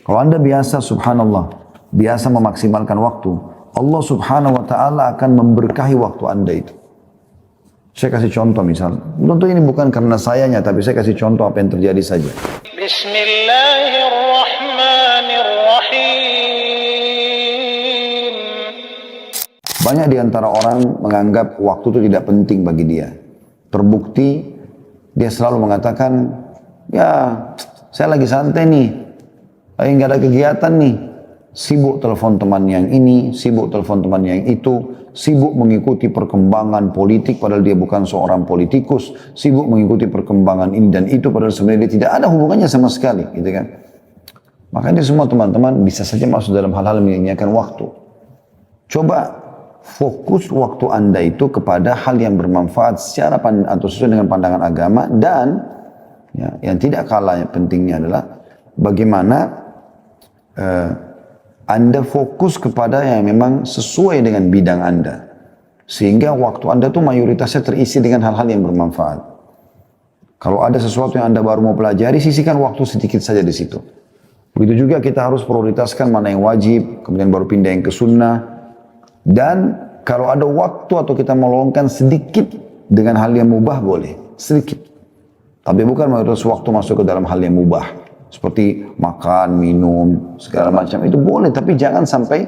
Kalau Anda biasa, subhanallah, biasa memaksimalkan waktu, Allah subhanahu wa ta'ala akan memberkahi waktu Anda itu. Saya kasih contoh misal, tentu ini bukan karena sayanya, tapi saya kasih contoh apa yang terjadi saja. Bismillahirrahmanirrahim. Banyak di antara orang menganggap waktu itu tidak penting bagi dia. Terbukti, dia selalu mengatakan, ya saya lagi santai nih, lagi nggak ada kegiatan nih, sibuk telepon teman yang ini, sibuk telepon teman yang itu, sibuk mengikuti perkembangan politik padahal dia bukan seorang politikus, sibuk mengikuti perkembangan ini dan itu padahal sebenarnya dia tidak ada hubungannya sama sekali, gitu kan. Makanya semua teman-teman bisa saja masuk dalam hal-hal menyia-nyiakan waktu. Coba fokus waktu Anda itu kepada hal yang bermanfaat secara atau sesuai dengan pandangan agama, dan ya, yang tidak kalah pentingnya adalah bagaimana Anda fokus kepada yang memang sesuai dengan bidang Anda. Sehingga waktu Anda tuh mayoritasnya terisi dengan hal-hal yang bermanfaat. Kalau ada sesuatu yang Anda baru mau pelajari, sisihkan waktu sedikit saja di situ. Begitu juga kita harus prioritaskan mana yang wajib, kemudian baru pindah yang ke sunnah. Dan kalau ada waktu atau kita meluangkan sedikit dengan hal yang mubah boleh, sedikit. Tapi bukan mayoritas waktu masuk ke dalam hal yang mubah. Seperti makan, minum, segala macam. Itu boleh, tapi jangan sampai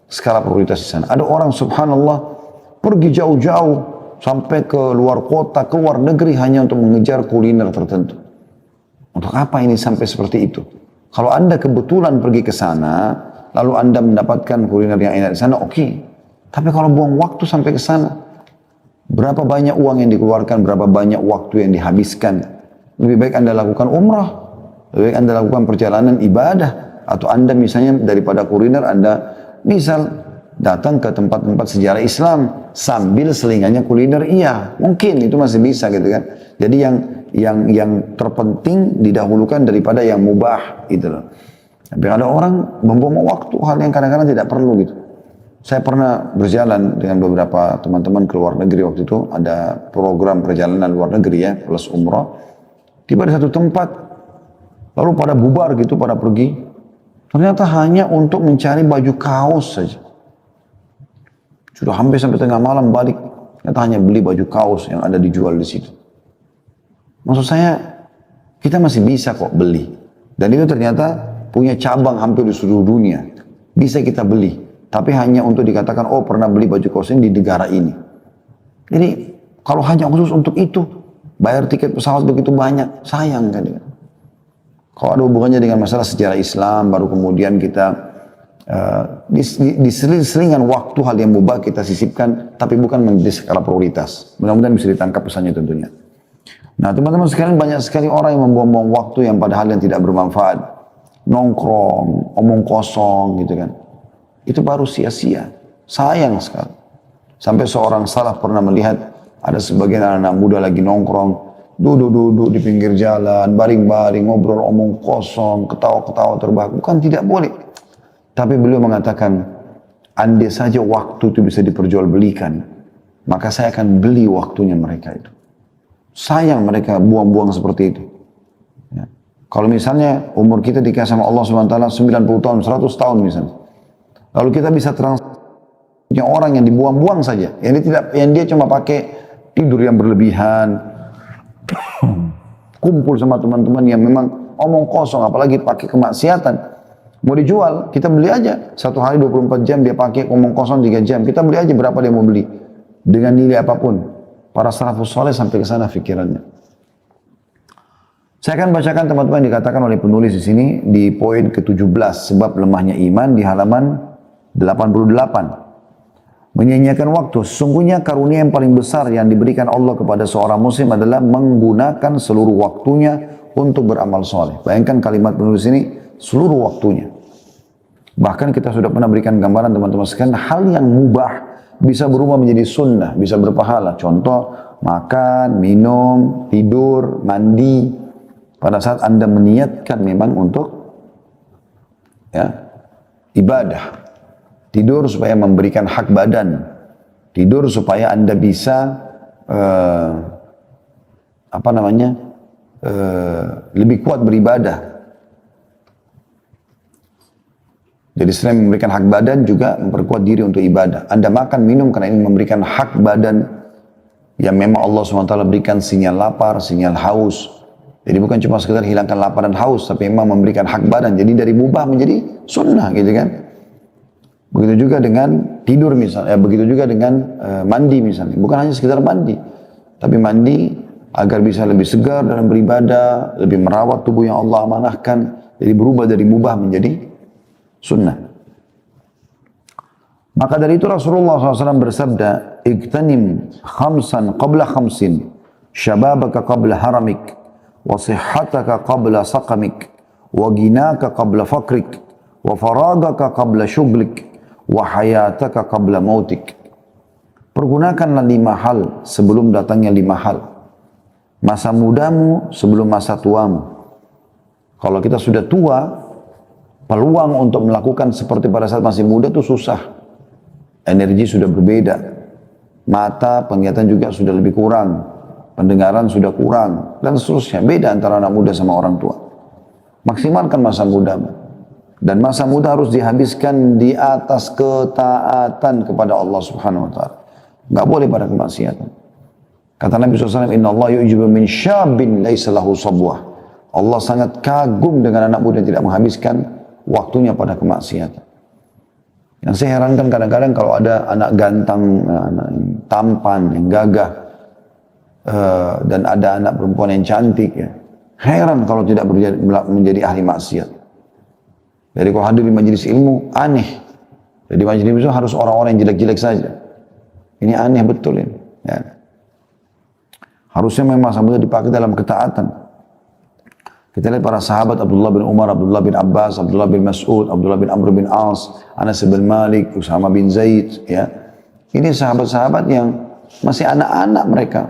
skala prioritas di sana. Ada orang subhanallah pergi jauh-jauh sampai ke luar kota, ke luar negeri hanya untuk mengejar kuliner tertentu. Untuk apa ini sampai seperti itu? Kalau Anda kebetulan pergi ke sana, lalu Anda mendapatkan kuliner yang enak di sana, oke. Tapi kalau buang waktu sampai ke sana, berapa banyak uang yang dikeluarkan, berapa banyak waktu yang dihabiskan. Lebih baik Anda lakukan umrah. Lebih baik Anda lakukan perjalanan ibadah. Atau Anda misalnya daripada kuliner, Anda misal datang ke tempat-tempat sejarah Islam sambil selingannya kuliner, iya mungkin itu masih bisa gitu kan. Jadi yang terpenting didahulukan daripada yang mubah gitu loh. Tapi ada orang membuang waktu hal yang kadang-kadang tidak perlu gitu. Saya pernah berjalan dengan beberapa teman-teman ke luar negeri waktu itu, ada program perjalanan luar negeri ya, plus umrah. Tiba di satu tempat, lalu pada bubar gitu, pada pergi. Ternyata hanya untuk mencari baju kaos saja. Sudah hampir sampai tengah malam balik, ternyata hanya beli baju kaos yang ada dijual di situ. Maksud saya, kita masih bisa kok beli. Dan itu ternyata punya cabang hampir di seluruh dunia. Bisa kita beli. Tapi hanya untuk dikatakan, oh pernah beli baju kaos ini di negara ini. Jadi, kalau hanya khusus untuk itu, bayar tiket pesawat begitu banyak, sayang kan. Kalau ada hubungannya dengan masalah sejarah Islam, baru kemudian kita diseling-selingan waktu hal yang mubah kita sisipkan, tapi bukan menjadi skala prioritas. Mudah-mudahan bisa ditangkap pesannya tentunya. Nah teman-teman sekalian, banyak sekali orang yang membuang-buang waktu yang padahal yang tidak bermanfaat. Nongkrong, omong kosong gitu kan. Itu baru sia-sia. Sayang sekali. Sampai seorang salaf pernah melihat ada sebagian anak-anak muda lagi nongkrong, duduk-duduk di pinggir jalan, baring-baring, ngobrol omong kosong, ketawa-ketawa terbahak. Bukan tidak boleh. Tapi beliau mengatakan, andai saja waktu itu bisa diperjualbelikan, maka saya akan beli waktunya mereka itu. Sayang mereka buang-buang seperti itu. Ya. Kalau misalnya umur kita dikasih sama Allah SWT 90 tahun, 100 tahun misalnya. Lalu kita bisa transfernya orang yang dibuang-buang saja. Yang dia cuma pakai tidur yang berlebihan, kumpul sama teman-teman yang memang omong kosong, apalagi pakai kemaksiatan. Mau dijual, kita beli aja. Satu hari 24 jam dia pakai omong kosong 3 jam. Kita beli aja berapa dia mau beli. Dengan nilai apapun. Para salafus saleh sampai ke sana pikirannya. Saya akan bacakan teman-teman yang dikatakan oleh penulis di sini di poin ke-17, sebab lemahnya iman, di halaman 88. Menyia-nyiakan waktu. Sesungguhnya karunia yang paling besar yang diberikan Allah kepada seorang muslim adalah menggunakan seluruh waktunya untuk beramal soleh. Bayangkan kalimat penulis ini, seluruh waktunya. Bahkan kita sudah pernah berikan gambaran teman-teman sekalian, hal yang mubah bisa berubah menjadi sunnah, bisa berpahala. Contoh, makan, minum, tidur, mandi. Pada saat Anda meniatkan memang untuk ya, ibadah. Tidur supaya memberikan hak badan. Tidur supaya Anda bisa lebih kuat beribadah. Jadi selain memberikan hak badan juga memperkuat diri untuk ibadah. Anda makan, minum karena ini memberikan hak badan yang memang Allah SWT berikan sinyal lapar, sinyal haus. Jadi bukan cuma sekedar hilangkan lapar dan haus, tapi memang memberikan hak badan. Jadi dari mubah menjadi sunnah gitu kan. Begitu juga dengan tidur misalnya, begitu juga dengan mandi misalnya. Bukan hanya sekedar mandi, tapi mandi agar bisa lebih segar dalam beribadah, lebih merawat tubuh yang Allah amanahkan. Jadi berubah dari mubah menjadi sunnah. Maka dari itu Rasulullah SAW bersabda, "Igtanim khamsan qabla khamsin, syababaka qabla haramik, wa sihhataka qabla saqamik, wa ginaka qabla fakrik, wa faragaka qabla syuglik, wa hayataka qabla mautik." Pergunakanlah 5 hal sebelum datangnya 5 hal. Masa mudamu sebelum masa tuamu. Kalau kita sudah tua, peluang untuk melakukan seperti pada saat masih muda itu susah. Energi sudah berbeda. Mata, penglihatan juga sudah lebih kurang. Pendengaran sudah kurang. Dan seterusnya. Beda antara anak muda sama orang tua. Maksimalkan masa mudamu. Dan masa muda harus dihabiskan di atas ketaatan kepada Allah Subhanahu Wa Taala. Nggak boleh pada kemaksiatan. Kata Nabi SAW, "Inna Allah yu'jibu min syabin laisa lahu sabwah." Allah sangat kagum dengan anak muda yang tidak menghabiskan waktunya pada kemaksiatan. Yang saya herankan kadang-kadang kalau ada anak ganteng, anak yang tampan, yang gagah, dan ada anak perempuan yang cantik, ya. Heran kalau tidak menjadi ahli maksiat. Jadi kalau hadir di majelis ilmu, aneh. Jadi majelis ilmu harus orang-orang yang jelek-jelek saja. Ini aneh betul ini. Ya. Harusnya memang sambil dipakai dalam ketaatan. Kita lihat para sahabat Abdullah bin Umar, Abdullah bin Abbas, Abdullah bin Mas'ud, Abdullah bin Amr bin As, Anas bin Malik, Usama bin Zaid, ya. Ini sahabat-sahabat yang masih anak-anak mereka.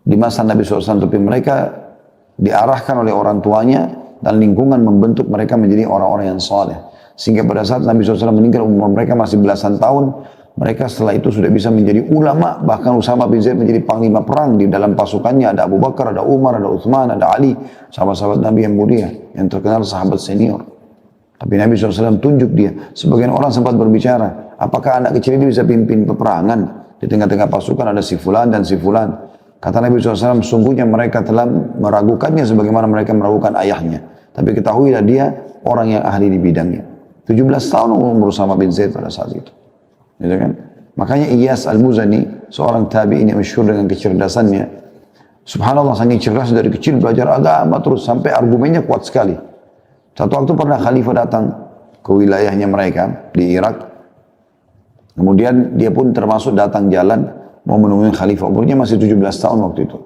Di masa Nabi SAW, tapi mereka diarahkan oleh orang tuanya dan lingkungan membentuk mereka menjadi orang-orang yang saleh. Sehingga pada saat Nabi SAW meninggal, umur mereka masih belasan tahun, mereka setelah itu sudah bisa menjadi ulama, bahkan Usama bin Zaid menjadi panglima perang. Di dalam pasukannya ada Abu Bakar, ada Umar, ada Uthman, ada Ali, sahabat-sahabat Nabi yang mulia, yang terkenal sahabat senior. Tapi Nabi SAW tunjuk dia. Sebagian orang sempat berbicara, apakah anak kecil ini bisa pimpin peperangan? Di tengah-tengah pasukan ada si fulan dan si fulan. Kata Nabi SAW, sungguhnya mereka telah meragukannya sebagaimana mereka meragukan ayahnya. Tapi ketahuilah dia orang yang ahli di bidangnya. 17 tahun umur Usama bin Zaid pada saat itu. Gitu kan? Makanya Iyas Al-Muzani, seorang tabi'in yang masyhur dengan kecerdasannya. Subhanallah, saking cerdas dari kecil belajar agama terus sampai argumennya kuat sekali. Satu waktu pernah khalifah datang ke wilayahnya mereka di Irak. Kemudian dia pun termasuk datang jalan mau menemui khalifah. Umurnya masih 17 tahun waktu itu.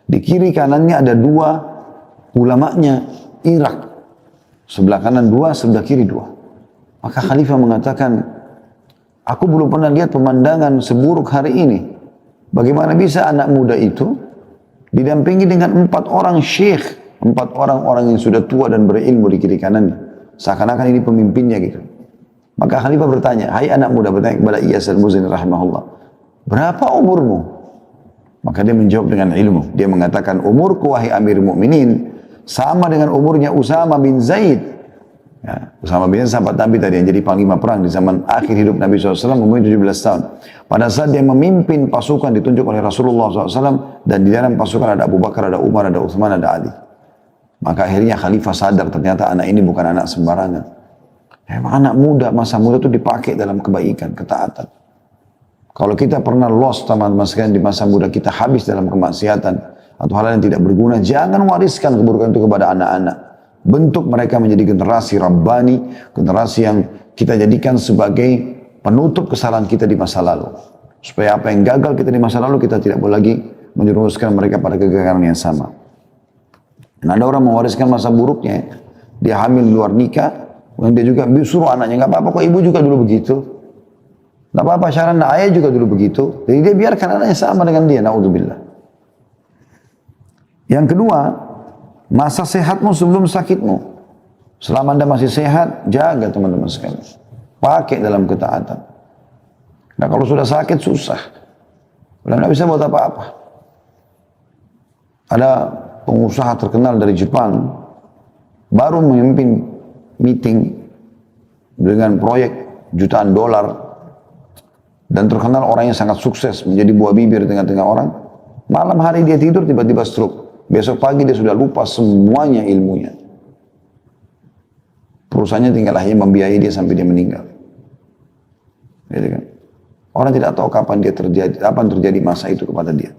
Di kiri kanannya ada 2 ulamanya Irak. Sebelah kanan 2, sebelah kiri 2. Maka khalifah mengatakan, "Aku belum pernah lihat pemandangan seburuk hari ini. Bagaimana bisa anak muda itu didampingi dengan 4 orang syekh, 4 orang yang sudah tua dan berilmu di kiri kanannya. Seakan-akan ini pemimpinnya gitu." Maka khalifah bertanya, "Hai anak muda," bertanya kepada Iyas Al-Muzani rahimahullah, "berapa umurmu?" Maka dia menjawab dengan ilmu. Dia mengatakan, "Umurku wahai Amir Mu'minin sama dengan umurnya Usama bin Zaid." Ya, Usama bin Zaid sahabat Nabi tadi yang jadi panglima perang di zaman akhir hidup Nabi SAW, umurnya 17 tahun. Pada saat dia memimpin pasukan ditunjuk oleh Rasulullah SAW, dan di dalam pasukan ada Abu Bakar, ada Umar, ada Uthman, ada Ali. Maka akhirnya khalifah sadar ternyata anak ini bukan anak sembarangan. Emang anak muda, masa muda itu dipakai dalam kebaikan, ketaatan. Kalau kita pernah lost teman-teman sekalian di masa muda kita habis dalam kemaksiatan atau hal yang tidak berguna, jangan wariskan keburukan itu kepada anak-anak. Bentuk mereka menjadi generasi Rabbani, generasi yang kita jadikan sebagai penutup kesalahan kita di masa lalu. Supaya apa yang gagal kita di masa lalu, kita tidak boleh lagi menjerumuskan mereka pada kegagalan yang sama. Dan ada orang mewariskan masa buruknya, dia hamil di luar nikah, dan dia juga suruh anaknya, "Nggak apa-apa kok ibu juga dulu begitu. Nggak apa-apa, Syarana ayah juga dulu begitu." Jadi dia biarkan anaknya sama dengan dia, na'udzubillah. Yang kedua, masa sehatmu sebelum sakitmu. Selama Anda masih sehat, jaga teman-teman sekalian. Pakai dalam ketaatan. Nah kalau sudah sakit, susah. Udah nggak bisa buat apa-apa. Ada pengusaha terkenal dari Jepang, baru memimpin meeting dengan proyek jutaan dolar dan terkenal orangnya sangat sukses menjadi buah bibir di tengah-tengah orang. Malam hari dia tidur tiba-tiba stroke. Besok pagi dia sudah lupa semuanya ilmunya. Perusahaannya tinggal hanya membiayai dia sampai dia meninggal. Gitu kan? Orang tidak tahu kapan terjadi masa itu kepada dia.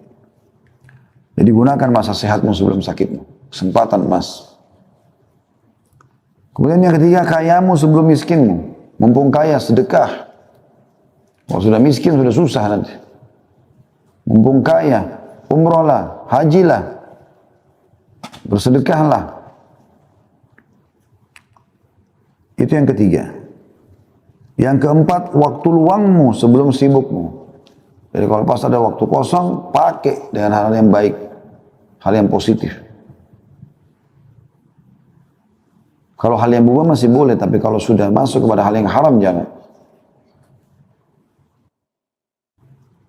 Jadi gunakan masa sehatmu sebelum sakitmu. Kesempatan emas. Kemudian yang ketiga, kayamu sebelum miskinmu. Mumpung kaya, sedekah. Kalau sudah miskin, sudah susah nanti. Mumpung kaya, umrohlah, hajilah, bersedekahlah. Itu yang ketiga. Yang keempat, waktu luangmu sebelum sibukmu. Jadi kalau pas ada waktu kosong, pakai dengan hal yang baik, hal yang positif. Kalau hal yang mubah masih boleh, tapi kalau sudah masuk kepada hal yang haram, jangan.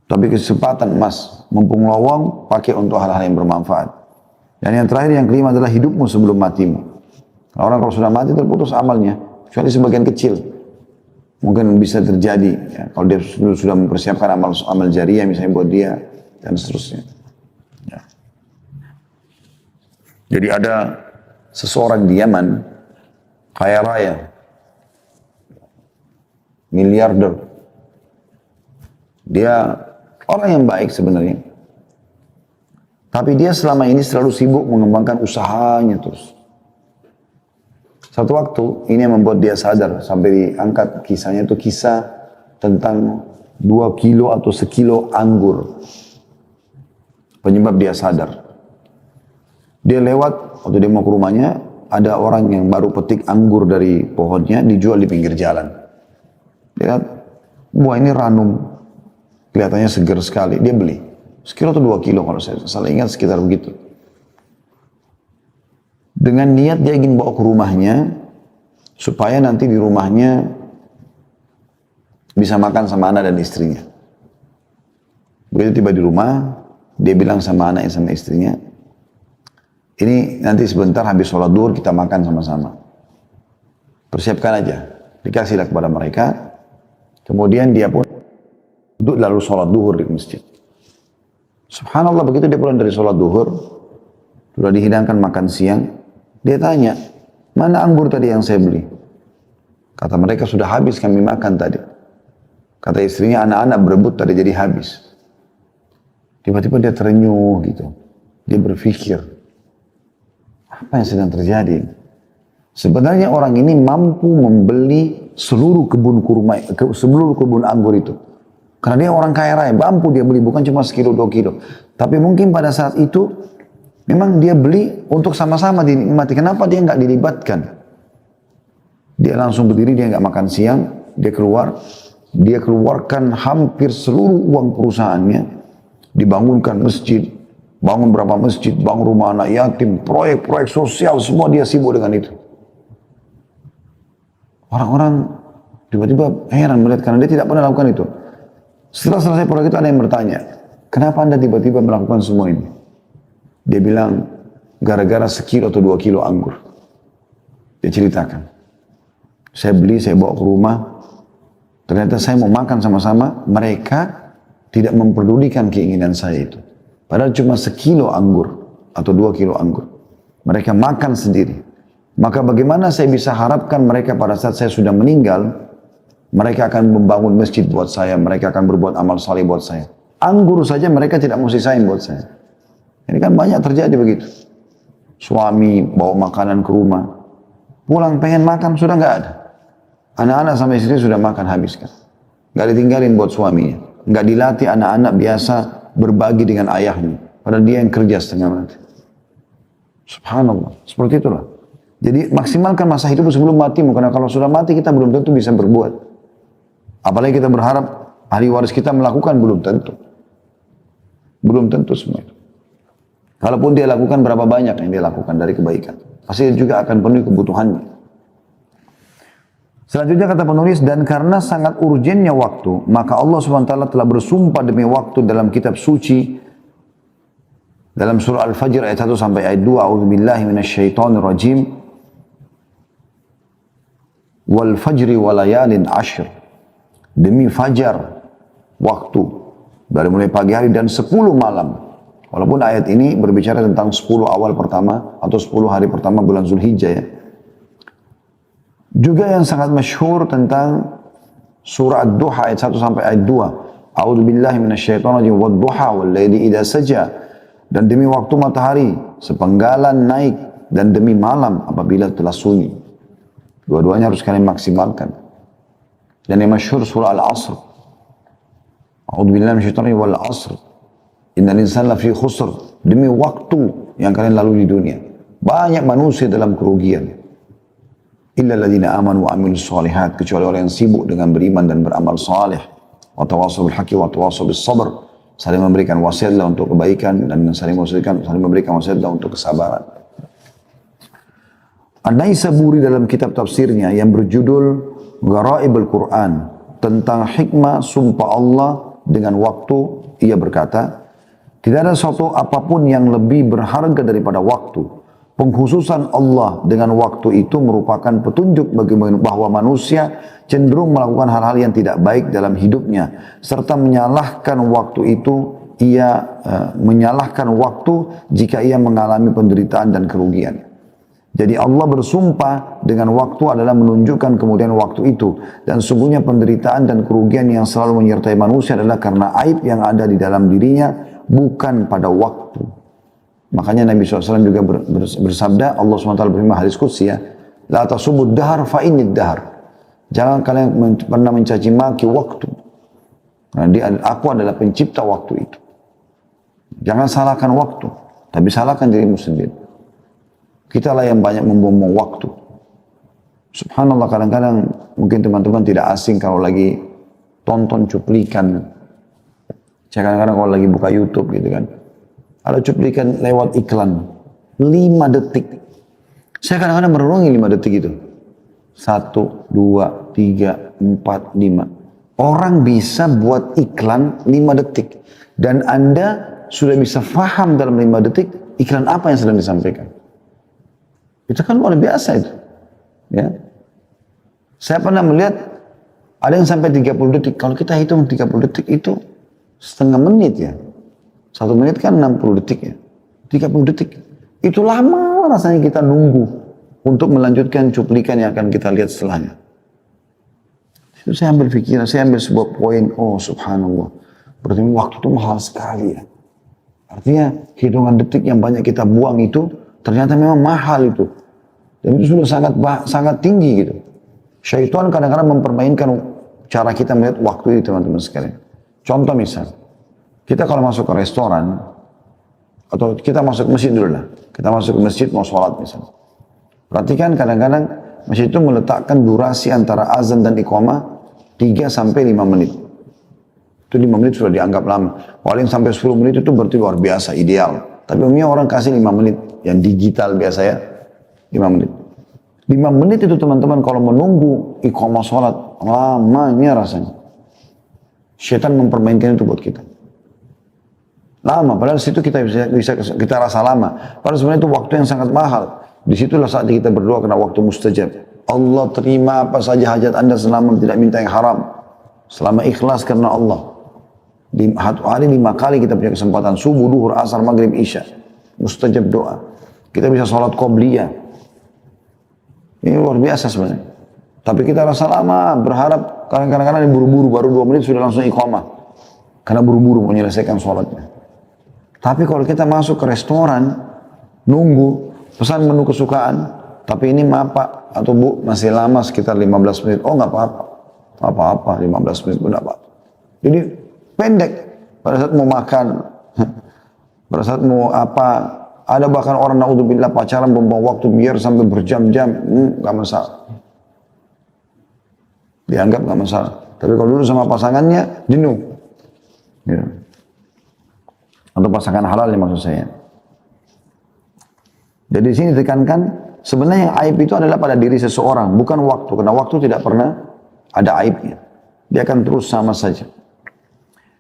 Tapi kesempatan emas, mumpung lowong, pakai untuk hal-hal yang bermanfaat. Dan yang terakhir, yang kelima adalah hidupmu sebelum matimu. Orang kalau sudah mati terputus amalnya, kecuali sebagian kecil. Mungkin bisa terjadi, ya, kalau dia sudah mempersiapkan amal jariah misalnya buat dia, dan seterusnya. Ya. Jadi ada seseorang di Yaman, kaya raya, miliarder. Dia orang yang baik sebenarnya. Tapi dia selama ini selalu sibuk mengembangkan usahanya terus. Satu waktu ini yang membuat dia sadar sampai diangkat kisahnya itu kisah tentang 2 kilo atau sekilo anggur. Penyebab dia sadar. Dia lewat waktu dia mau ke rumahnya, ada orang yang baru petik anggur dari pohonnya dijual di pinggir jalan. Dia lihat, buah ini ranum, kelihatannya segar sekali. Dia beli. Sekilo atau 2 kilo kalau saya salah ingat sekitar begitu. Dengan niat dia ingin bawa ke rumahnya, supaya nanti di rumahnya bisa makan sama anak dan istrinya. Begitu tiba di rumah, dia bilang sama anaknya sama istrinya, ini nanti sebentar habis sholat duhur kita makan sama-sama. Persiapkan aja, dikasihlah kepada mereka. Kemudian dia pun duduk lalu sholat duhur di masjid. Subhanallah, begitu dia pulang dari sholat duhur, sudah dihidangkan makan siang, dia tanya, mana anggur tadi yang saya beli? Kata mereka, sudah habis kami makan tadi. Kata istrinya, anak-anak berebut tadi jadi habis. Tiba-tiba dia terenyuh gitu. Dia berpikir, apa yang sedang terjadi? Sebenarnya orang ini mampu membeli seluruh kebun kurma, seluruh kebun anggur itu. Karena dia orang kaya raya, mampu dia beli, bukan cuma sekilo 2 kilo. Tapi mungkin pada saat itu, memang dia beli untuk sama-sama dinikmati. Kenapa dia nggak dilibatkan? Dia langsung berdiri, dia nggak makan siang, dia keluar, dia keluarkan hampir seluruh uang perusahaannya, dibangunkan masjid, bangun berapa masjid, bangun rumah anak yatim, proyek-proyek sosial, semua dia sibuk dengan itu. Orang-orang tiba-tiba heran melihat karena dia tidak pernah lakukan itu. Setelah selesai proyek itu ada yang bertanya, kenapa Anda tiba-tiba melakukan semua ini? Dia bilang, gara-gara sekilo atau 2 kilo anggur. Dia ceritakan. Saya beli, saya bawa ke rumah. Ternyata saya mau makan sama-sama. Mereka tidak memperdulikan keinginan saya itu. Padahal cuma sekilo anggur atau 2 kilo anggur. Mereka makan sendiri. Maka bagaimana saya bisa harapkan mereka pada saat saya sudah meninggal, mereka akan membangun masjid buat saya, mereka akan berbuat amal saleh buat saya. Anggur saja mereka tidak mau sisain buat saya. Ini kan banyak terjadi begitu. Suami bawa makanan ke rumah, pulang pengen makan sudah nggak ada. Anak-anak sama istri sudah makan habiskan. Nggak ditinggalin buat suaminya. Nggak dilatih anak-anak biasa berbagi dengan ayahnya. Padahal dia yang kerja setengah mati. Subhanallah, seperti itulah. Jadi maksimalkan masa hidup sebelum matimu, karena kalau sudah mati kita belum tentu bisa berbuat. Apalagi kita berharap ahli waris kita melakukan, belum tentu. Belum tentu semua itu. Kalaupun dia lakukan, berapa banyak yang dia lakukan dari kebaikan. Pasti juga akan penuhi kebutuhannya. Selanjutnya kata penulis, dan karena sangat urgennya waktu, maka Allah SWT telah bersumpah demi waktu dalam kitab suci, dalam surah Al-Fajr ayat 1 sampai ayat 2, A'udzubillahi minasyaitonirrajim. wal fajri walayalin ashr. Demi fajar, waktu dari mulai pagi hari dan 10 malam. Walaupun ayat ini berbicara tentang 10 awal pertama atau 10 hari pertama bulan Zulhijjah ya. Juga yang sangat masyhur tentang surah Ad-Duha ayat 1 sampai ayat 2. A'udzu billahi minasyaitonir rajim wad-duha wal laili idza saja. Dan demi waktu matahari sepenggalan naik dan demi malam apabila telah sunyi. Dua-duanya harus kalian maksimalkan. Dan yang masyhur surah Al-Asr. A'udzu billahi minasyaitonir rajim wal 'asr. Innal insana lafi khusr. Demi waktu yang kalian lalui di dunia. Banyak manusia dalam kerugian. Illa alladziina aamanu wa 'amilus shalihat, kecuali orang yang sibuk dengan beriman dan beramal saleh. Wa tawassaw bil haqqi wa tawassaw bis sabr. Saling memberikan wasiatlah untuk kebaikan dan saling memberikan wasiatlah untuk kesabaran. An-Naisaburi dalam kitab tafsirnya yang berjudul Gharaibul Quran tentang hikmah sumpah Allah dengan waktu, ia berkata, tidak ada suatu apapun yang lebih berharga daripada waktu. Pengkhususan Allah dengan waktu itu merupakan petunjuk bagi bahwa manusia cenderung melakukan hal-hal yang tidak baik dalam hidupnya, serta menyalahkan waktu itu, menyalahkan waktu jika ia mengalami penderitaan dan kerugian. Jadi Allah bersumpah dengan waktu adalah menunjukkan kemudian waktu itu. Dan sungguhnya penderitaan dan kerugian yang selalu menyertai manusia adalah karena aib yang ada di dalam dirinya, bukan pada waktu. Makanya Nabi SAW juga bersabda, Allah SWT berfirman hadis qudsi ya, La tasubud dahar fa innid dahar. Jangan kalian pernah mencaci maki waktu. Karena aku adalah pencipta waktu itu. Jangan salahkan waktu, tapi salahkan dirimu sendiri. Kitalah yang banyak membuang waktu. Subhanallah, kadang-kadang mungkin teman-teman tidak asing kalau lagi tonton cuplikan. Saya kadang-kadang kalau lagi buka YouTube gitu kan, ada cuplikan lewat iklan 5 detik. Saya kadang-kadang merenungi 5 detik itu. 1, 2, 3, 4, 5. Orang bisa buat iklan 5 detik. Dan Anda sudah bisa faham dalam 5 detik iklan apa yang sedang disampaikan. Itu kan luar biasa itu. Ya. Saya pernah melihat ada yang sampai 30 detik. Kalau kita hitung 30 detik itu setengah menit ya. 1 menit kan 60 detik ya. 30 detik. Itu lama rasanya kita nunggu untuk melanjutkan cuplikan yang akan kita lihat setelahnya. Itu saya ambil pikiran, saya ambil sebuah poin, oh subhanallah. Berarti waktu itu mahal sekali ya. Artinya hitungan detik yang banyak kita buang itu ternyata memang mahal itu. Dan itu sudah sangat tinggi gitu. Syaitan kadang-kadang mempermainkan cara kita melihat waktu ini teman-teman sekalian. Contoh misal, kita kalau masuk ke restoran, atau kita masuk ke masjid dulu lah. Kita masuk ke masjid mau sholat misalnya. Perhatikan kadang-kadang masjid itu meletakkan durasi antara azan dan iqamah 3 sampai 5 menit. Itu 5 menit sudah dianggap lama. Paling sampai 10 menit itu berarti luar biasa, ideal. Tapi umumnya orang kasih 5 menit. Yang digital biasa ya, 5 menit. 5 menit itu teman-teman kalau menunggu iqamah sholat, lamanya rasanya. Syaitan mempermainkan itu buat kita. Lama, padahal situ kita bisa kita rasa lama. Padahal sebenarnya itu waktu yang sangat mahal. Disitulah saat kita berdoa karena waktu mustajab. Allah terima apa saja hajat Anda selama tidak minta yang haram. Selama ikhlas karena Allah. Di hari 5 kali kita punya kesempatan. Subuh, duhur, asar, maghrib, isya. Mustajab doa. Kita bisa sholat qobliyah. Ini luar biasa sebenarnya. Tapi kita rasa lama, berharap kadang-kadang buru-buru, baru 2 menit sudah langsung iqamah. Karena buru-buru menyelesaikan sholatnya. Tapi kalau kita masuk ke restoran, nunggu, pesan menu kesukaan, tapi ini maaf Pak, atau Bu, masih lama sekitar 15 menit. Oh nggak apa-apa, apa-apa, 15 menit pun nggak apa-apa. Jadi pendek, pada saat mau makan, pada saat mau apa, ada bahkan orang naudzubillah pacaran membawa waktu biar sampai berjam-jam, nggak masalah. Dianggap nggak masalah. Tapi kalau dulu sama pasangannya, jenuh. Ya. Atau pasangan halal ya maksud saya. Jadi di sini ditekankan, sebenarnya yang aib itu adalah pada diri seseorang, bukan waktu. Karena waktu tidak pernah ada aibnya. Dia akan terus sama saja.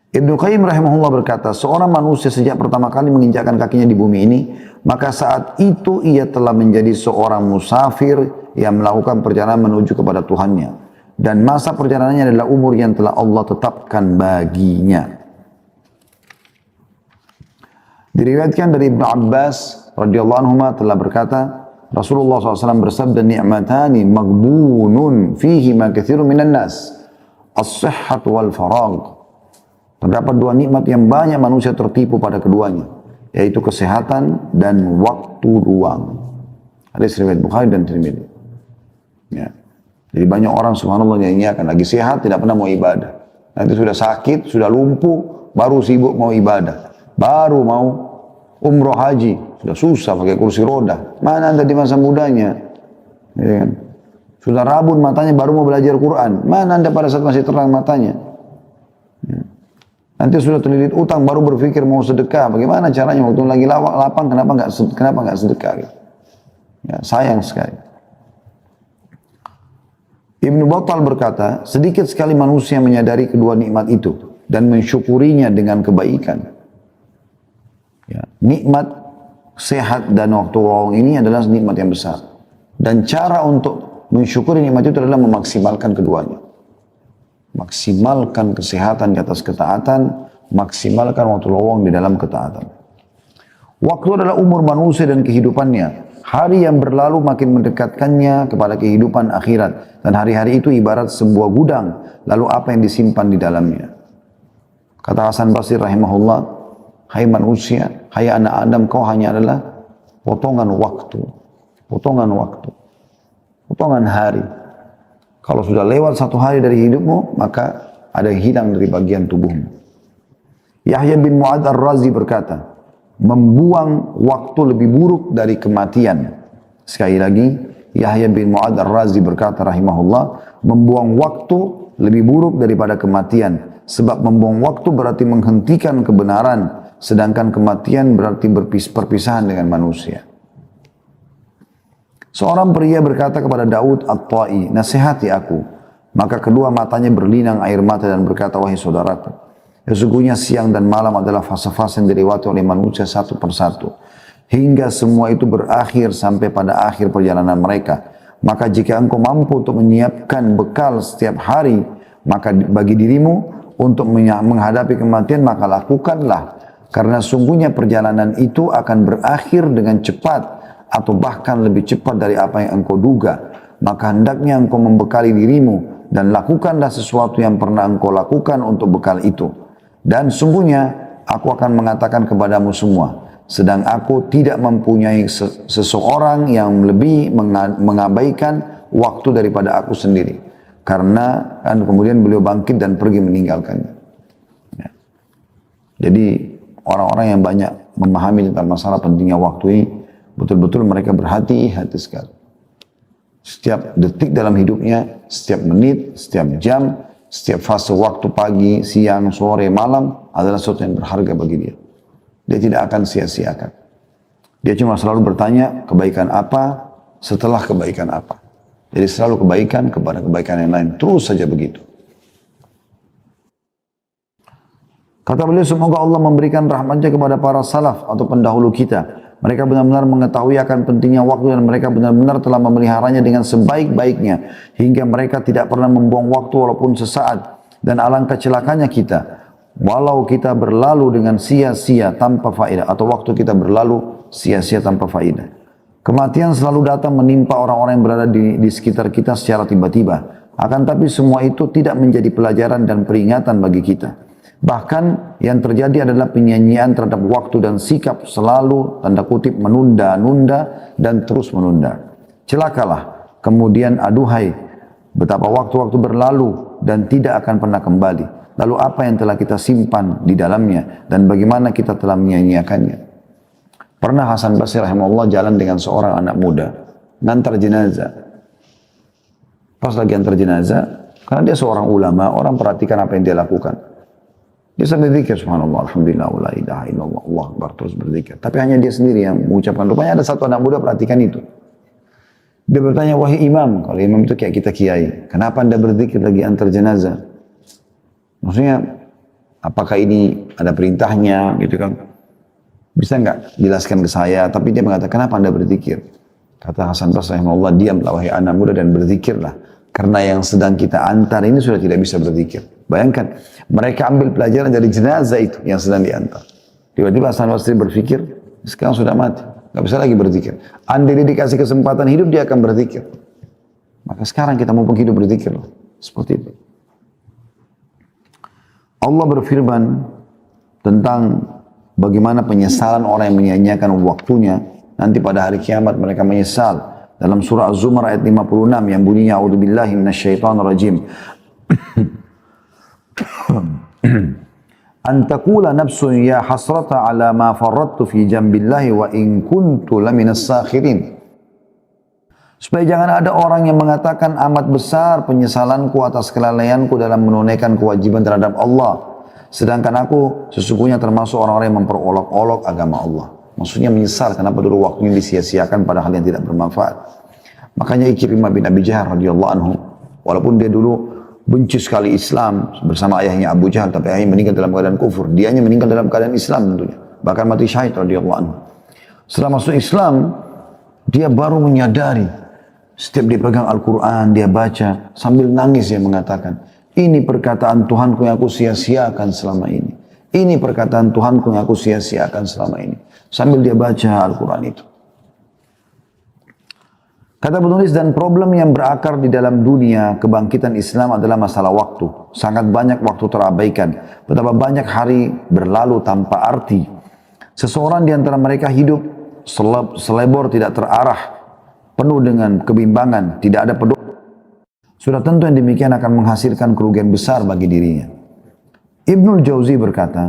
Ibnu Qayyim rahimahullah berkata, seorang manusia sejak pertama kali menginjakkan kakinya di bumi ini, maka saat itu ia telah menjadi seorang musafir yang melakukan perjalanan menuju kepada Tuhannya. Dan masa perjalanannya adalah umur yang telah Allah tetapkan baginya. Diriwayatkan dari Ibnu Abbas radhiyallahu anhu telah berkata, Rasulullah SAW bersabda, ni'matani maghbunun fihi ma katsirun minan nas, as-sihhat wal faragh. Terdapat dua nikmat yang banyak manusia tertipu pada keduanya, yaitu kesehatan dan waktu luang. Hadis riwayat Bukhari dan Tirmidzi. Ya. Jadi banyak orang subhanallah nyanyiakan lagi sehat tidak pernah mau ibadah. Nanti sudah sakit, sudah lumpuh, baru sibuk mau ibadah. Baru mau umroh haji, sudah susah pakai kursi roda. Mana anda di masa mudanya? Ya kan? Sudah rabun matanya baru mau belajar Quran. Mana anda pada saat masih terang matanya? Ya. Nanti sudah terlilit utang baru berpikir mau sedekah. Bagaimana caranya waktu lagi lapang kenapa nggak sedekah? Ya, sayang sekali. Ibnu Battal berkata, sedikit sekali manusia menyadari kedua nikmat itu dan mensyukurinya dengan kebaikan. Ya, nikmat sehat dan waktu luang ini adalah nikmat yang besar. Dan cara untuk mensyukuri nikmat itu adalah memaksimalkan keduanya. Maksimalkan kesehatan di atas ketaatan, maksimalkan waktu luang di dalam ketaatan. Waktu adalah umur manusia dan kehidupannya. Hari yang berlalu makin mendekatkannya kepada kehidupan akhirat. Dan hari-hari itu ibarat sebuah gudang. Lalu apa yang disimpan di dalamnya? Kata Hasan Basri rahimahullah, hai manusia, hai anak Adam, kau hanya adalah potongan waktu. Potongan waktu. Potongan hari. Kalau sudah lewat satu hari dari hidupmu, maka ada yang hilang dari bagian tubuhmu. Yahya bin Mu'adz Ar-Razi berkata, membuang waktu lebih buruk dari kematian. Sekali lagi, Yahya bin Mu'adz Ar-Razi berkata rahimahullah, membuang waktu lebih buruk daripada kematian. Sebab membuang waktu berarti menghentikan kebenaran, sedangkan kematian berarti perpisahan dengan manusia. Seorang pria berkata kepada Daud At-Ta'i, nasihati aku. Maka kedua matanya berlinang air mata dan berkata, wahai saudaraku, sesungguhnya siang dan malam adalah fase-fase yang dilewati oleh manusia satu persatu. Hingga semua itu berakhir sampai pada akhir perjalanan mereka. Maka jika engkau mampu untuk menyiapkan bekal setiap hari, maka bagi dirimu untuk menghadapi kematian, maka lakukanlah. Karena sungguhnya perjalanan itu akan berakhir dengan cepat, atau bahkan lebih cepat dari apa yang engkau duga. Maka hendaknya engkau membekali dirimu dan lakukanlah sesuatu yang pernah engkau lakukan untuk bekal itu. Dan sungguhnya aku akan mengatakan kepadamu semua, sedang aku tidak mempunyai seseorang yang lebih mengabaikan waktu daripada aku sendiri. Karena kan kemudian beliau bangkit dan pergi meninggalkannya. Ya. Jadi orang-orang yang banyak memahami tentang masalah pentingnya waktu ini, betul-betul mereka berhati-hati sekali. Setiap detik dalam hidupnya, setiap menit, setiap jam, setiap fase waktu pagi, siang, sore, malam adalah sesuatu yang berharga bagi dia. Dia tidak akan sia-siakan. Dia cuma selalu bertanya kebaikan apa setelah kebaikan apa. Jadi selalu kebaikan kepada kebaikan yang lain. Terus saja begitu. Kata beliau, semoga Allah memberikan rahmatnya kepada para salaf atau pendahulu kita. Mereka benar-benar mengetahui akan pentingnya waktu dan mereka benar-benar telah memeliharanya dengan sebaik-baiknya. Hingga mereka tidak pernah membuang waktu walaupun sesaat. Dan alangkah celakanya kita. Walau kita berlalu dengan sia-sia tanpa faedah. Atau waktu kita berlalu sia-sia tanpa faedah. Kematian selalu datang menimpa orang-orang yang berada di sekitar kita secara tiba-tiba. Akan tapi semua itu tidak menjadi pelajaran dan peringatan bagi kita. Bahkan yang terjadi adalah penyanyian terhadap waktu dan sikap selalu tanda kutip menunda-nunda dan terus menunda. Celakalah, kemudian aduhai, betapa waktu-waktu berlalu dan tidak akan pernah kembali. Lalu apa yang telah kita simpan di dalamnya dan bagaimana kita telah menyanyiakannya. Pernah Hasan Basri rahimahullah jalan dengan seorang anak muda, ngantar jenazah. Pas lagi antar jenazah, karena dia seorang ulama, orang perhatikan apa yang dia lakukan. Dia sambil berzikir, subhanallah, alhamdulillah, la ilaha illallah, Allah akbar, terus berzikir. Tapi hanya dia sendiri yang mengucapkan. Rupanya ada satu anak muda perhatikan itu. Dia bertanya, wahai imam, kalau imam itu kayak kita kiai, kenapa anda berzikir lagi antar jenazah? Maksudnya, apakah ini ada perintahnya gitu kan. Bisa nggak jelaskan ke saya? Tapi dia mengatakan, kenapa anda berzikir? Kata Hasan Basri rahimahullah, diamlah wahai anak muda dan berzikirlah. Karena yang sedang kita antar ini sudah tidak bisa berzikir. Bayangkan, mereka ambil pelajaran dari jenazah itu yang sedang diantar. Tiba-tiba Hasan Basri berpikir, sekarang sudah mati, nggak bisa lagi berzikir. Andai dia dikasih kesempatan hidup, dia akan berzikir. Maka sekarang kita mumpung hidup berzikir loh. Seperti itu. Allah berfirman tentang bagaimana penyesalan orang yang menyia-nyiakan waktunya. Nanti pada hari kiamat mereka menyesal. Dalam surah Az-Zumar ayat 56 yang bunyinya, A'udzubillahi minasyaitonirrajim. Antakula nafsun ya hasrata ala ma farrattu fi jambillahi wa in kuntu laminas sakhirin. Supaya jangan ada orang yang mengatakan amat besar penyesalanku atas kelalaianku dalam menunaikan kewajiban terhadap Allah. Sedangkan aku sesungguhnya termasuk orang-orang yang memperolok-olok agama Allah. Maksudnya menyesal kenapa dulu waktunya disia-siakan pada hal yang tidak bermanfaat. Makanya Ikrimah bin Abi Jahal radhiyallahu anhu, walaupun dia dulu benci sekali Islam bersama ayahnya Abu Jahal, tapi ayahnya meninggal dalam keadaan kufur. Dianya meninggal dalam keadaan Islam tentunya. Bahkan mati syahid radhiyallahu anhu. Setelah masuk Islam, dia baru menyadari. Setiap dia pegang Al-Quran, dia baca, sambil nangis dia mengatakan, ini perkataan Tuhanku yang aku sia-siakan selama ini. Ini perkataan Tuhanku yang aku sia-siakan selama ini. Sambil dia baca Al-Quran itu. Kata penulis, dan problem yang berakar di dalam dunia kebangkitan Islam adalah masalah waktu. Sangat banyak waktu terabaikan. Betapa banyak hari berlalu tanpa arti. Seseorang di antara mereka hidup selebor tidak terarah, penuh dengan kebimbangan, tidak ada pedoman. Sudah tentu yang demikian akan menghasilkan kerugian besar bagi dirinya. Ibnul Jauzi berkata,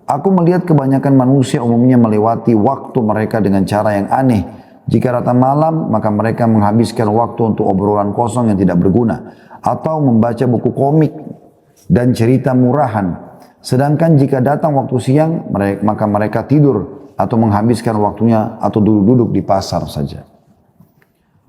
aku melihat kebanyakan manusia umumnya melewati waktu mereka dengan cara yang aneh. Jika datang malam, maka mereka menghabiskan waktu untuk obrolan kosong yang tidak berguna, atau membaca buku komik dan cerita murahan. Sedangkan jika datang waktu siang, maka mereka tidur atau menghabiskan waktunya atau duduk-duduk di pasar saja.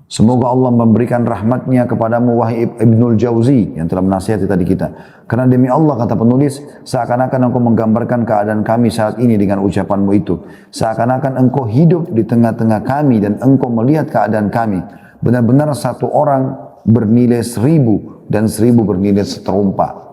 Semoga Allah memberikan rahmatnya kepadamu wahai Ibnul Jauzi yang telah menasihati tadi kita. Karena demi Allah, kata penulis, seakan-akan engkau menggambarkan keadaan kami saat ini dengan ucapanmu itu. Seakan-akan engkau hidup di tengah-tengah kami dan engkau melihat keadaan kami. Benar-benar satu orang bernilai 1000 dan 1000 bernilai seterumpa.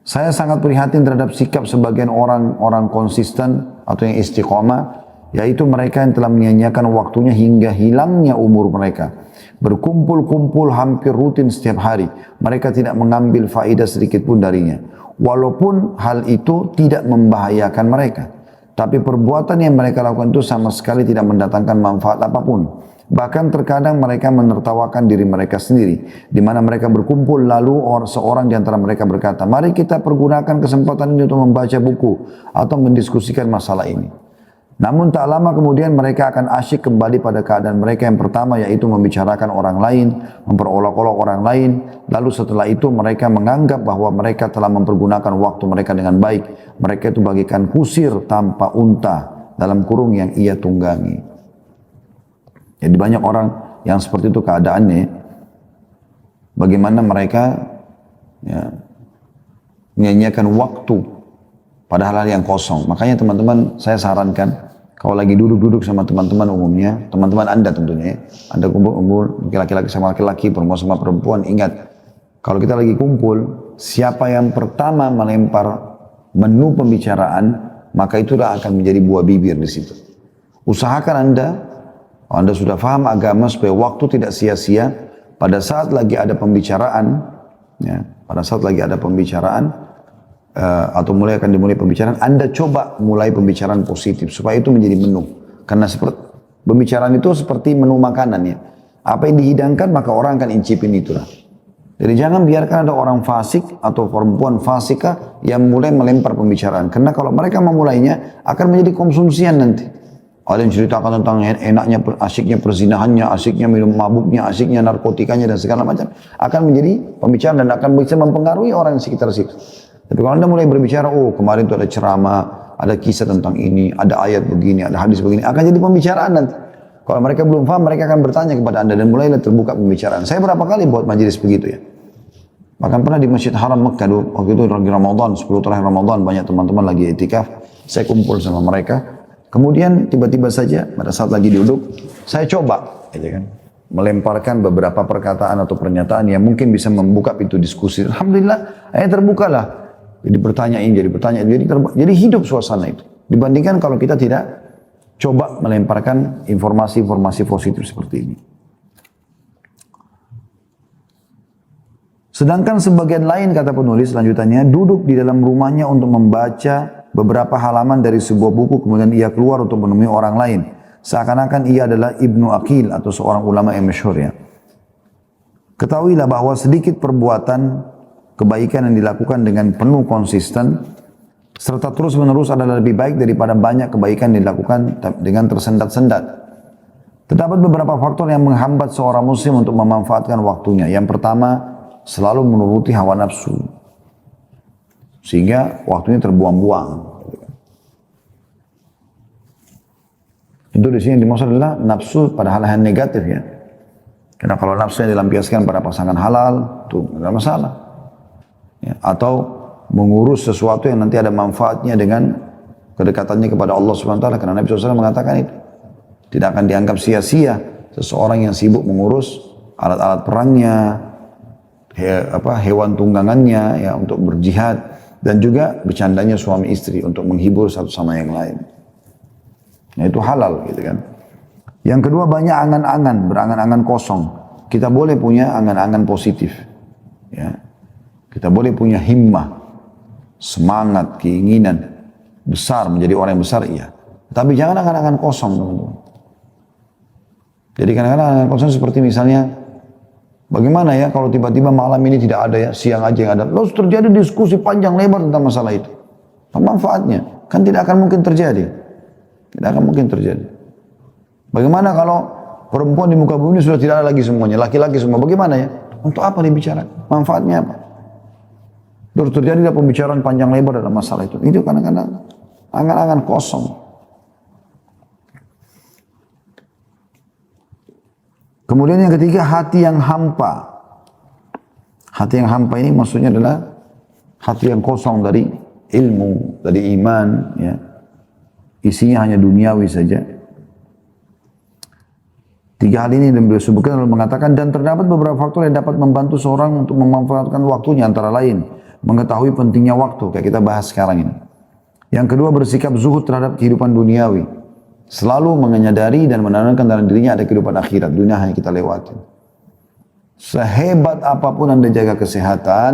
Saya sangat prihatin terhadap sikap sebagian orang konsisten atau yang istiqomah, yaitu mereka yang telah menyia-nyiakan waktunya hingga hilangnya umur mereka. Berkumpul-kumpul hampir rutin setiap hari. Mereka tidak mengambil faedah sedikit pun darinya. Walaupun hal itu tidak membahayakan mereka. Tapi perbuatan yang mereka lakukan itu sama sekali tidak mendatangkan manfaat apapun. Bahkan terkadang mereka menertawakan diri mereka sendiri. Di mana mereka berkumpul lalu seorang di antara mereka berkata, mari kita pergunakan kesempatan ini untuk membaca buku atau mendiskusikan masalah ini. Namun tak lama kemudian mereka akan asyik kembali pada keadaan mereka yang pertama, yaitu membicarakan orang lain, memperolok-olok orang lain. Lalu setelah itu mereka menganggap bahwa mereka telah mempergunakan waktu mereka dengan baik. Mereka itu bagikan kusir tanpa unta dalam kurung yang ia tunggangi. Jadi banyak orang yang seperti itu keadaannya. Bagaimana mereka menyanyiakan waktu pada hal-hal yang kosong. Makanya teman-teman, saya sarankan kalau lagi duduk-duduk sama teman-teman umumnya, teman-teman Anda tentunya ya, Anda kumpul-kumpul laki-laki sama laki-laki, perempuan sama perempuan, ingat, kalau kita lagi kumpul, siapa yang pertama melempar menu pembicaraan, maka itulah akan menjadi buah bibir di situ. Usahakan Anda sudah paham agama supaya waktu tidak sia-sia, pada saat lagi ada pembicaraan, ya, atau akan dimulai pembicaraan, Anda coba mulai pembicaraan positif supaya itu menjadi menu. Karena pembicaraan itu seperti menu makanan ya. Apa yang dihidangkan maka orang akan incipin itulah. Jadi jangan biarkan ada orang fasik atau perempuan fasika yang mulai melempar pembicaraan. Karena kalau mereka memulainya akan menjadi konsumsian nanti. Ada yang ceritakan tentang enaknya, asyiknya perzinahannya, asyiknya minum mabuknya, asyiknya narkotikanya dan segala macam. Akan menjadi pembicaraan dan akan bisa mempengaruhi orang di sekitar situ. Tapi kalau Anda mulai berbicara, oh kemarin itu ada ceramah, ada kisah tentang ini, ada ayat begini, ada hadis begini, akan jadi pembicaraan nanti. Kalau mereka belum paham, mereka akan bertanya kepada Anda dan mulailah terbuka pembicaraan. Saya berapa kali buat majelis begitu ya. Bahkan pernah di Masjid Haram Mekah dulu, waktu itu lagi Ramadan, 10 terakhir Ramadan, banyak teman-teman lagi itikaf, saya kumpul sama mereka. Kemudian tiba-tiba saja pada saat lagi duduk, saya coba gitu kan, melemparkan beberapa perkataan atau pernyataan yang mungkin bisa membuka pintu diskusi. Alhamdulillah, terbukalah. Jadi pertanyaan, jadi hidup suasana itu. Dibandingkan kalau kita tidak coba melemparkan informasi-informasi positif seperti ini. Sedangkan sebagian lain, kata penulis lanjutannya, duduk di dalam rumahnya untuk membaca beberapa halaman dari sebuah buku, kemudian ia keluar untuk menemui orang lain. Seakan-akan ia adalah Ibnu Aqil atau seorang ulama yang masyhur ya. Ketahuilah bahwa sedikit perbuatan kebaikan yang dilakukan dengan penuh konsisten, serta terus-menerus adalah lebih baik daripada banyak kebaikan yang dilakukan dengan tersendat-sendat. Terdapat beberapa faktor yang menghambat seorang muslim untuk memanfaatkan waktunya. Yang pertama, selalu menuruti hawa nafsu, sehingga waktunya terbuang-buang. Itu di sini dimaksud adalah nafsu pada hal-hal negatif ya. Karena kalau nafsu yang dilampiaskan pada pasangan halal, itu tidak ada masalah. Ya, atau mengurus sesuatu yang nanti ada manfaatnya dengan kedekatannya kepada Allah SWT. Karena Nabi SAW mengatakan itu. Tidak akan dianggap sia-sia seseorang yang sibuk mengurus alat-alat perangnya, hewan tunggangannya ya untuk berjihad, dan juga bercandanya suami istri untuk menghibur satu sama yang lain. Nah, itu halal gitu kan. Yang kedua, banyak angan-angan, berangan-angan kosong. Kita boleh punya angan-angan positif. Ya. Kita boleh punya himmah, semangat, keinginan besar menjadi orang yang besar, iya. Tapi jangan angan-angan kosong, teman-teman. Jadi kadang-kadang angan kosong seperti misalnya, bagaimana ya kalau tiba-tiba malam ini tidak ada ya, siang aja yang ada. Lalu terjadi diskusi panjang lebar tentang masalah itu. Apa manfaatnya? Kan tidak akan mungkin terjadi. Tidak akan mungkin terjadi. Bagaimana kalau perempuan di muka bumi sudah tidak ada lagi semuanya, laki-laki semua, bagaimana ya? Untuk apa dibicarakan? Manfaatnya apa? Terus terjadi pembicaraan panjang lebar dalam masalah itu. Itu kadang-kadang angan-angan kosong. Kemudian yang ketiga, hati yang hampa. Hati yang hampa ini maksudnya adalah hati yang kosong dari ilmu, dari iman, ya. Isinya hanya duniawi saja. Tiga hal ini yang beliau sebutkan lalu mengatakan, dan terdapat beberapa faktor yang dapat membantu seorang untuk memanfaatkan waktunya, antara lain mengetahui pentingnya waktu, kayak kita bahas sekarang ini. Yang kedua, bersikap zuhud terhadap kehidupan duniawi, selalu menyadari dan menanamkan dalam dirinya ada kehidupan akhirat. Dunia hanya kita lewati. Sehebat apapun Anda jaga kesehatan,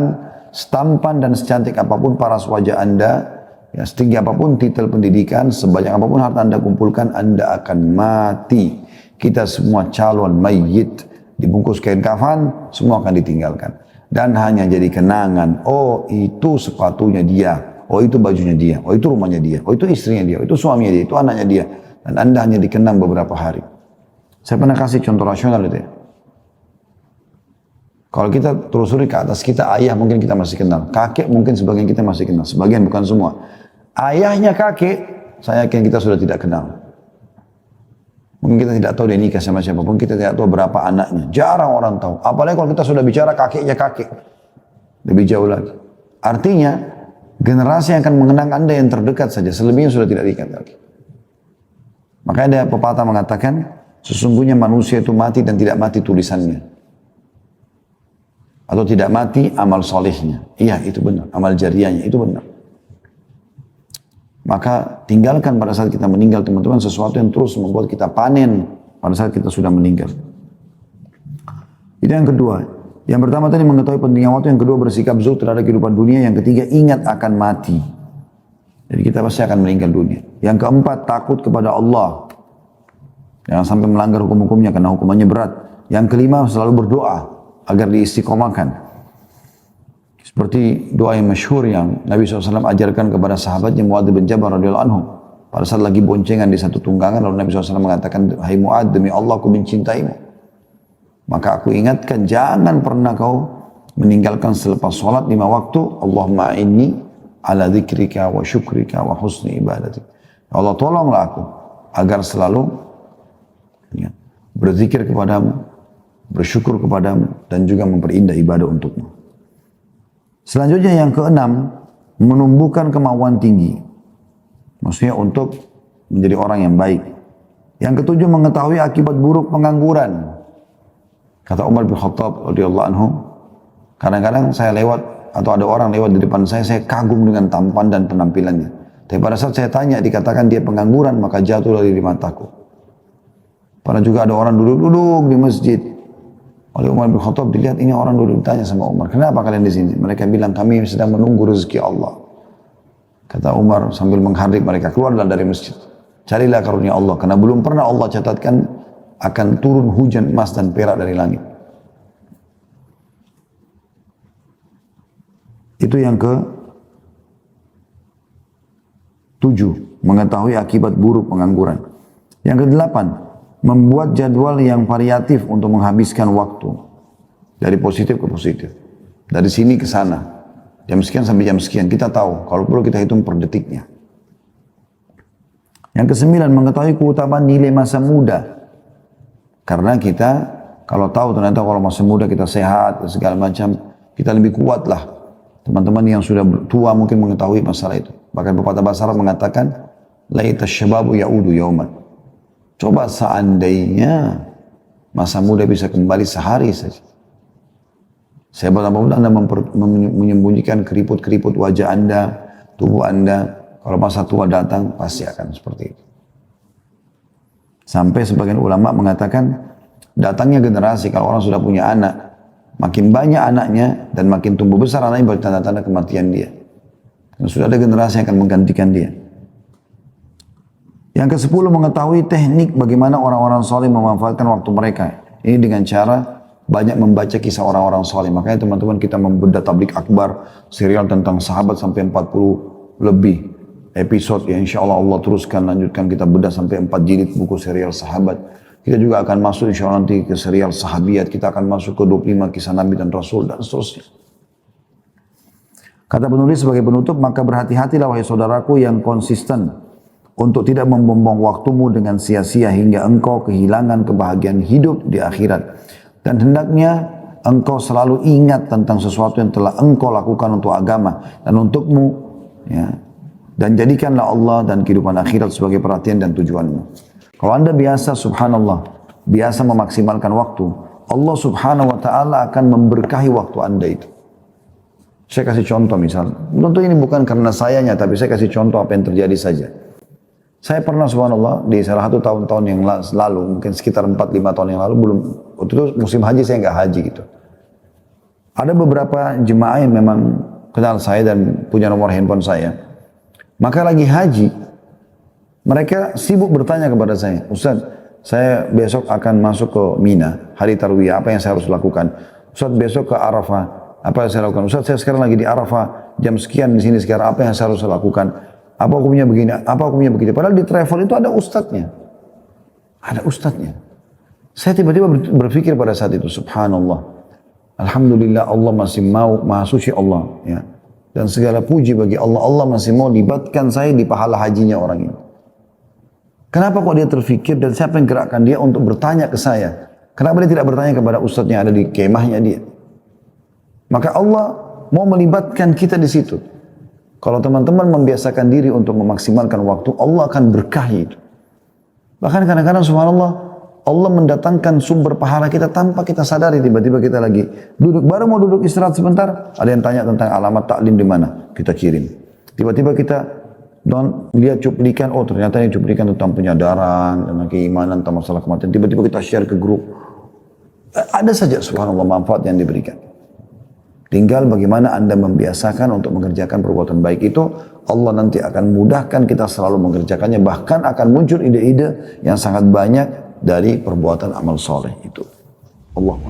setampan dan secantik apapun paras wajah Anda, ya, setinggi apapun titel pendidikan, sebanyak apapun harta Anda kumpulkan, Anda akan mati. Kita semua calon mayit, dibungkus kain kafan, semua akan ditinggalkan. Dan hanya jadi kenangan, oh itu sepatunya dia, oh itu bajunya dia, oh itu rumahnya dia, oh itu istrinya dia, oh itu suaminya dia, itu anaknya dia. Dan Anda hanya dikenang beberapa hari. Saya pernah kasih contoh rasional itu ya. Kalau kita telusuri ke atas kita, ayah mungkin kita masih kenal, kakek mungkin sebagian kita masih kenal, sebagian bukan semua. Ayahnya kakek, saya yakin kita sudah tidak kenal. Mungkin kita tidak tahu dia nikah sama siapa, mungkin kita tidak tahu berapa anaknya. Jarang orang tahu. Apalagi kalau kita sudah bicara kakeknya kakek. Lebih jauh lagi. Artinya, generasi yang akan mengenang Anda yang terdekat saja, selebihnya sudah tidak diingat lagi. Makanya ada pepatah mengatakan, sesungguhnya manusia itu mati dan tidak mati tulisannya. Atau tidak mati amal solehnya. Iya, itu benar. Amal jariahnya, itu benar. Maka tinggalkan pada saat kita meninggal, teman-teman, sesuatu yang terus membuat kita panen pada saat kita sudah meninggal. Itu yang kedua. Yang pertama tadi mengetahui pentingnya waktu, yang kedua bersikap zuhud terhadap kehidupan dunia, yang ketiga ingat akan mati. Jadi kita pasti akan meninggal dunia. Yang keempat, takut kepada Allah. Jangan sampai melanggar hukum-hukumnya karena hukumannya berat. Yang kelima, selalu berdoa agar diistiqomahkan. Seperti doa yang masyhur yang Nabi SAW ajarkan kepada sahabatnya Mu'adz bin Jabal radhiyallahu anhu. Pada saat lagi boncengan di satu tunggangan, lalu Nabi SAW mengatakan, hai Mu'adz, demi Allah aku mencintaimu. Maka aku ingatkan, jangan pernah kau meninggalkan selepas sholat 5 waktu. Allahumma inni ala dzikrika wa syukrika wa husni ibadatik. Allah tolonglah aku agar selalu ya, berzikir kepadamu, bersyukur kepadamu, dan juga memperindah ibadah untukmu. Selanjutnya yang keenam, menumbuhkan kemauan tinggi. Maksudnya untuk menjadi orang yang baik. Yang ketujuh, mengetahui akibat buruk pengangguran. Kata Umar bin Khattab radhiyallahu anhu, kadang-kadang saya lewat atau ada orang lewat di depan saya kagum dengan tampan dan penampilannya. Tapi pada saat saya tanya, dikatakan dia pengangguran, maka jatuh dari mataku. Pernah juga ada orang duduk-duduk di masjid. Oleh Umar bin Khattab dilihat, ini orang duduk, ditanya sama Umar, kenapa kalian di sini? Mereka bilang, kami sedang menunggu rezeki Allah. Kata Umar sambil menghardik mereka, keluarlah dari masjid. Carilah karunia Allah, karena belum pernah Allah catatkan akan turun hujan emas dan perak dari langit. Itu yang ke-7, mengetahui akibat buruk pengangguran. Yang ke-8, membuat jadwal yang variatif untuk menghabiskan waktu. Dari positif ke positif. Dari sini ke sana. Jam sekian sampai jam sekian. Kita tahu, kalau perlu kita hitung per detiknya. Yang ke-9, mengetahui keutamaan nilai masa muda. Karena kita, kalau tahu ternyata kalau masa muda kita sehat, segala macam, kita lebih kuat lah. Teman-teman yang sudah tua mungkin mengetahui masalah itu. Bahkan pepatah bahasa Arab mengatakan, laita syababu ya'udu yauman. Coba seandainya masa muda bisa kembali sehari saja. Saya berapa Anda menyembunyikan keriput-keriput wajah Anda, tubuh Anda. Kalau masa tua datang, pasti akan seperti itu. Sampai sebagian ulama mengatakan, datangnya generasi kalau orang sudah punya anak, makin banyak anaknya dan makin tumbuh besar anaknya berarti tanda-tanda kematian dia. Dan sudah ada generasi yang akan menggantikan dia. Yang ke-10, mengetahui teknik bagaimana orang-orang soleh memanfaatkan waktu mereka. Ini dengan cara banyak membaca kisah orang-orang soleh. Makanya teman-teman kita membedah tablik akbar, serial tentang sahabat sampai 40 lebih episode ya, insya Allah Allah teruskan lanjutkan kita bedah sampai 4 jilid buku serial sahabat. Kita juga akan masuk insya Allah nanti ke serial sahabiat, kita akan masuk ke 25 kisah Nabi dan Rasul dan seterusnya. Kata penulis sebagai penutup, maka berhati-hatilah wahai saudaraku yang konsisten untuk tidak membuang waktumu dengan sia-sia hingga engkau kehilangan kebahagiaan hidup di akhirat. Dan hendaknya engkau selalu ingat tentang sesuatu yang telah engkau lakukan untuk agama dan untukmu ya. Dan jadikanlah Allah dan kehidupan akhirat sebagai perhatian dan tujuanmu. Kalau Anda biasa, subhanallah, biasa memaksimalkan waktu, Allah subhanahu wa ta'ala akan memberkahi waktu Anda itu. Saya kasih contoh misal, tentu ini bukan karena sayanya, tapi saya kasih contoh apa yang terjadi saja. Saya pernah subhanallah, di salah satu tahun-tahun yang lalu, mungkin sekitar 4-5 tahun yang lalu, waktu itu musim haji saya nggak haji gitu. Ada beberapa jemaah yang memang kenal saya dan punya nomor handphone saya. Maka lagi haji, mereka sibuk bertanya kepada saya, Ustaz, saya besok akan masuk ke Mina, hari Tarwiyah, apa yang saya harus lakukan? Ustaz, besok ke Arafah, apa yang saya lakukan? Ustaz, saya sekarang lagi di Arafah, jam sekian di sini sekarang, apa yang saya harus lakukan? Apa hukumnya begini, apa hukumnya begitu? Padahal di travel itu ada ustadznya. Ada ustadznya. Saya tiba-tiba berpikir pada saat itu, subhanallah. Alhamdulillah Allah masih mau, maha suci Allah. Ya. Dan segala puji bagi Allah, Allah masih mau libatkan saya di pahala hajinya orang ini. Kenapa kok dia terfikir dan siapa yang gerakkan dia untuk bertanya ke saya? Kenapa dia tidak bertanya kepada ustadz yang ada di kemahnya dia? Maka Allah mau melibatkan kita di situ. Kalau teman-teman membiasakan diri untuk memaksimalkan waktu, Allah akan berkahi itu. Bahkan kadang-kadang subhanallah, Allah mendatangkan sumber pahala kita tanpa kita sadari. Tiba-tiba kita lagi duduk, baru mau duduk istirahat sebentar, ada yang tanya tentang alamat taklim di mana, kita kirim. Tiba-tiba kita lihat cuplikan, oh ternyata ini cuplikan tentang penyadaran, tentang keimanan, tentang masalah kematian. Tiba-tiba kita share ke grup. Ada saja subhanallah manfaat yang diberikan. Tinggal bagaimana Anda membiasakan untuk mengerjakan perbuatan baik itu, Allah nanti akan mudahkan kita selalu mengerjakannya. Bahkan akan muncul ide-ide yang sangat banyak dari perbuatan amal soleh itu. Allah